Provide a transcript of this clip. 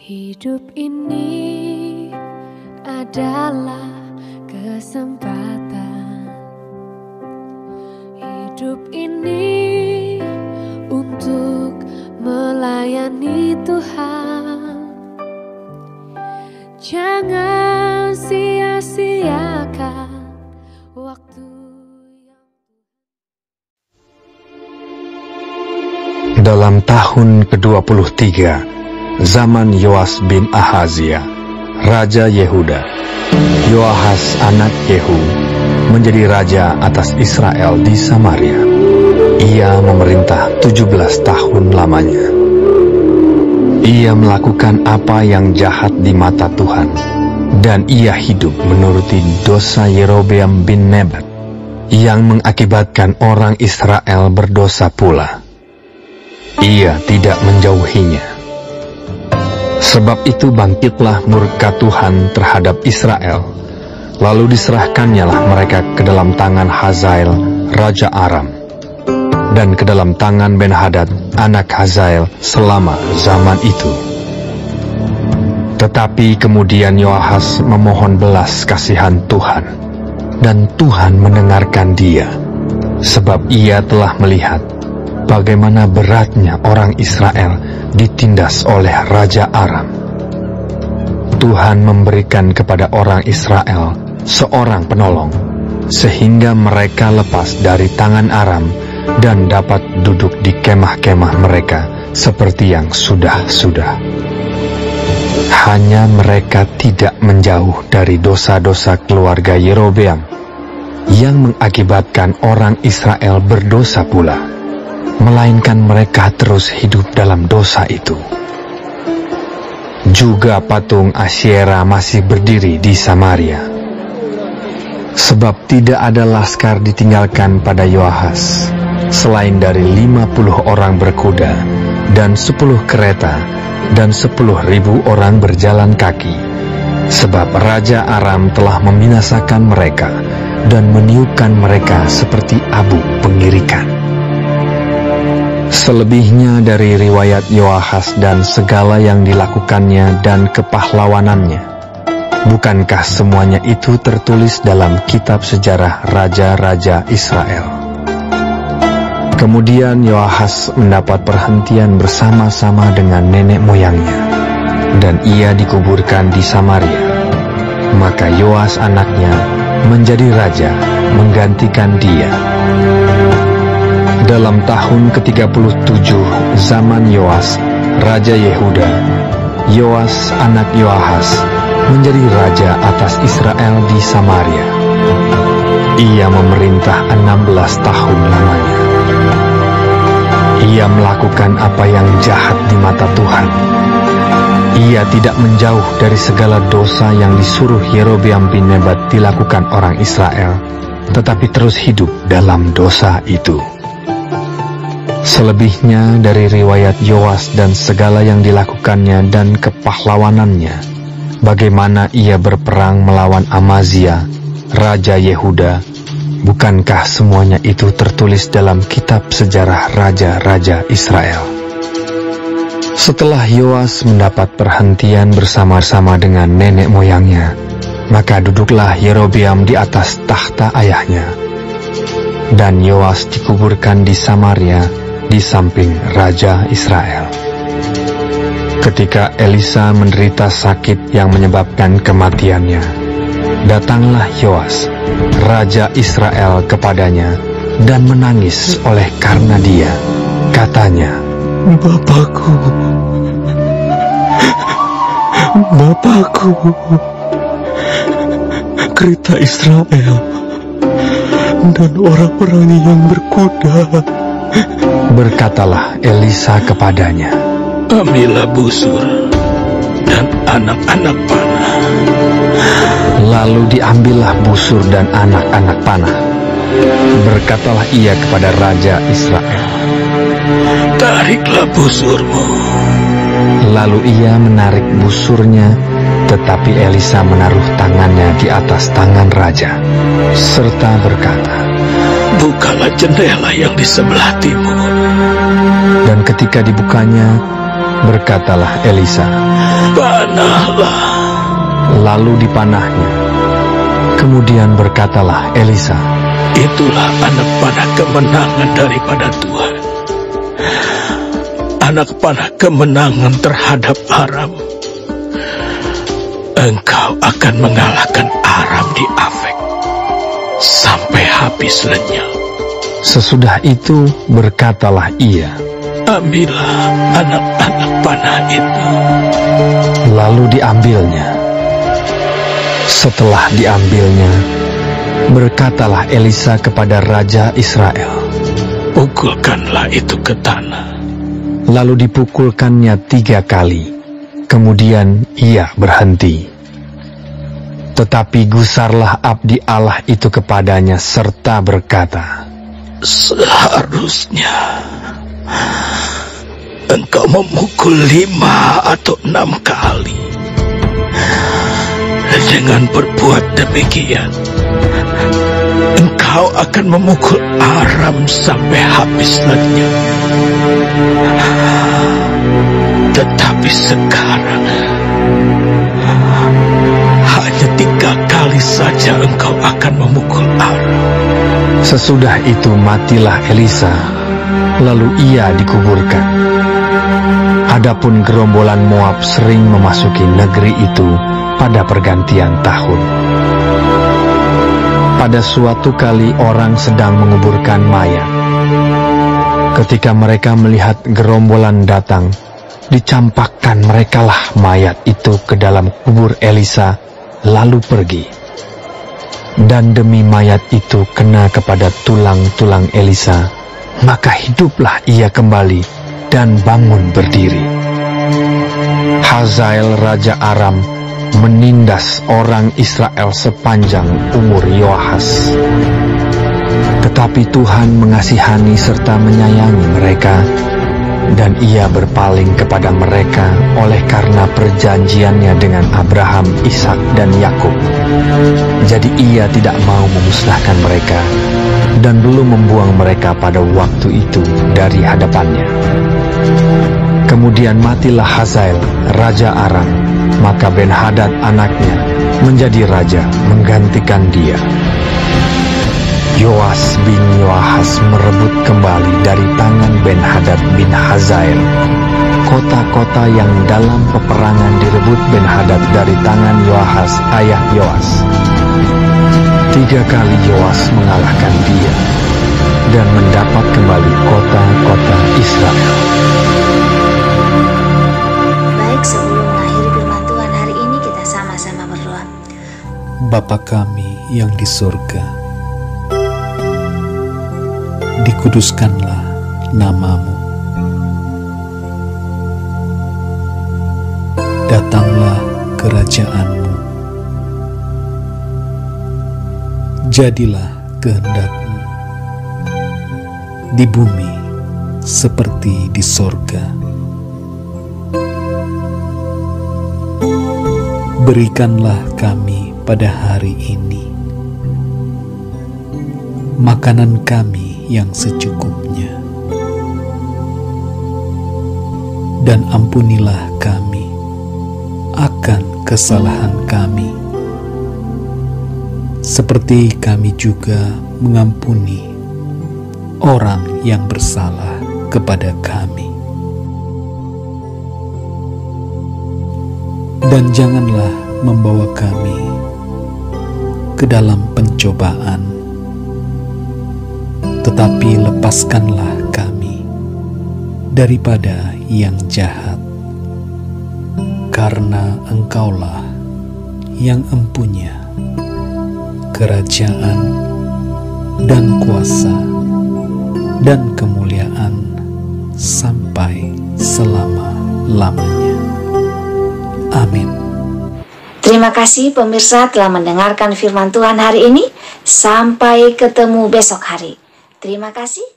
Hidup ini adalah kesempatan. Hidup ini untuk melayani Tuhan. Jangan sia-siakan waktu. Dalam tahun ke-23 zaman Yoas bin Ahazia, Raja Yehuda, Yoahas anak Yehu menjadi raja atas Israel di Samaria. Ia memerintah 17 tahun lamanya. Ia melakukan apa yang jahat di mata Tuhan, dan ia hidup menuruti dosa Yerobeam bin Nebat, yang mengakibatkan orang Israel berdosa pula. Ia tidak menjauhinya. Sebab itu bangkitlah murka Tuhan terhadap Israel, lalu diserahkannya mereka ke dalam tangan Hazael, Raja Aram, dan ke dalam tangan Ben-Hadad, anak Hazael, selama zaman itu. Tetapi kemudian Yoahas memohon belas kasihan Tuhan, dan Tuhan mendengarkan dia, sebab ia telah melihat bagaimana beratnya orang Israel ditindas oleh Raja Aram. Tuhan memberikan kepada orang Israel seorang penolong, sehingga mereka lepas dari tangan Aram dan dapat duduk di kemah-kemah mereka seperti yang sudah-sudah. Hanya mereka tidak menjauh dari dosa-dosa keluarga Yerobeam, yang mengakibatkan orang Israel berdosa pula, melainkan mereka terus hidup dalam dosa itu. Juga patung Asyera masih berdiri di Samaria. Sebab tidak ada laskar ditinggalkan pada Yoahas, selain dari 50 orang berkuda, dan 10 kereta, dan 10.000 orang berjalan kaki. Sebab Raja Aram telah membinasakan mereka, dan meniupkan mereka seperti abu pengirikan. Selebihnya dari riwayat Yoahas dan segala yang dilakukannya dan kepahlawanannya, bukankah semuanya itu tertulis dalam kitab sejarah raja-raja Israel? Kemudian Yoahas mendapat perhentian bersama-sama dengan nenek moyangnya, dan ia dikuburkan di Samaria. Maka Yoas anaknya menjadi raja menggantikan dia. Dalam tahun ke-37 zaman Yoas, Raja Yehuda, Yoas anak Yoahas menjadi raja atas Israel di Samaria. Ia memerintah 16 tahun lamanya. Ia melakukan apa yang jahat di mata Tuhan. Ia tidak menjauh dari segala dosa yang disuruh Yerobeam bin Nebat dilakukan orang Israel, tetapi terus hidup dalam dosa itu. Selebihnya dari riwayat Yoas dan segala yang dilakukannya dan kepahlawanannya, bagaimana ia berperang melawan Amazia, Raja Yehuda, bukankah semuanya itu tertulis dalam kitab sejarah raja-raja Israel? Setelah Yoas mendapat perhentian bersama-sama dengan nenek moyangnya, maka duduklah Yerobeam di atas tahta ayahnya, dan Yoas dikuburkan di Samaria, di samping Raja Israel. Ketika Elisa menderita sakit yang menyebabkan kematiannya, datanglah Yoas, Raja Israel, kepadanya dan menangis oleh karena dia. Katanya, Bapakku, Bapakku, kereta Israel dan orang-orang yang berkuda. Berkatalah Elisa kepadanya, ambillah busur dan anak-anak panah. Lalu diambillah busur dan anak-anak panah. Berkatalah ia kepada Raja Israel, tariklah busurmu. Lalu ia menarik busurnya, tetapi Elisa menaruh tangannya di atas tangan raja, serta berkata, bukalah jendela yang di sebelah timur. Dan ketika dibukanya, Berkatalah Elisa, "Panahlah." lalu dipanahnya. Kemudian berkatalah Elisa, Itulah anak panah kemenangan daripada Tuhan. Anak panah kemenangan terhadap Aram. Engkau akan mengalahkan Aram di Afek sampai habis lenyap. Sesudah itu berkatalah ia, Ambillah anak-anak panah itu. lalu diambilnya. Setelah diambilnya, berkatalah Elisa kepada Raja Israel, Pukulkanlah itu ke tanah. lalu dipukulkannya 3 kali. Kemudian ia berhenti. Tetapi gusarlah abdi Allah itu kepadanya serta berkata, Seharusnya engkau memukul 5 atau 6 kali. Dengan berbuat demikian, engkau akan memukul Aram sampai habis lenyap. Tetapi sekarang hanya 3 kali saja engkau akan memukul Aram. Sesudah itu matilah Elisa, lalu ia dikuburkan. Adapun gerombolan Moab sering memasuki negeri itu pada pergantian tahun. Pada suatu kali orang sedang menguburkan mayat. Ketika mereka melihat gerombolan datang, dicampakkan merekalah mayat itu ke dalam kubur Elisa, lalu pergi. Dan demi mayat itu kena kepada tulang-tulang Elisa, maka hiduplah ia kembali dan bangun berdiri. Hazael Raja Aram menindas orang Israel sepanjang umur Yoahas. Tetapi Tuhan mengasihani serta menyayangi mereka, dan ia berpaling kepada mereka oleh karena perjanjiannya dengan Abraham, Ishak, dan Yakub. Jadi ia tidak mau memusnahkan mereka, dan dulu membuang mereka pada waktu itu dari hadapannya. Kemudian matilah Hazael, Raja Aram, maka Ben-Hadad anaknya menjadi raja menggantikan dia. Yoas bin Yoahas merebut kembali dari tangan Ben-Hadad bin Hazael kota-kota yang dalam peperangan direbut Ben-Hadad dari tangan Yoahas ayah Yoas. 3 kali Yoas mengalahkan dia dan mendapat kembali kota-kota Israel. Baik, sebelum mengakhiri firman Tuhan hari ini, kita sama-sama berdoa. Bapa kami yang di surga, dikuduskanlah nama-Mu. Datanglah kerajaan-Mu. Jadilah kehendak-Mu di bumi seperti di sorga. Berikanlah kami pada hari ini makanan kami yang secukupnya, dan ampunilah kami akan kesalahan kami, seperti kami juga mengampuni orang yang bersalah kepada kami. Dan janganlah membawa kami ke dalam pencobaan, tetapi lepaskanlah kami daripada yang jahat, karena Engkaulah yang empunya kerajaan dan kuasa dan kemuliaan sampai selama-lamanya. Amin. Terima kasih pemirsa telah mendengarkan firman Tuhan hari ini. Sampai ketemu besok hari. Terima kasih.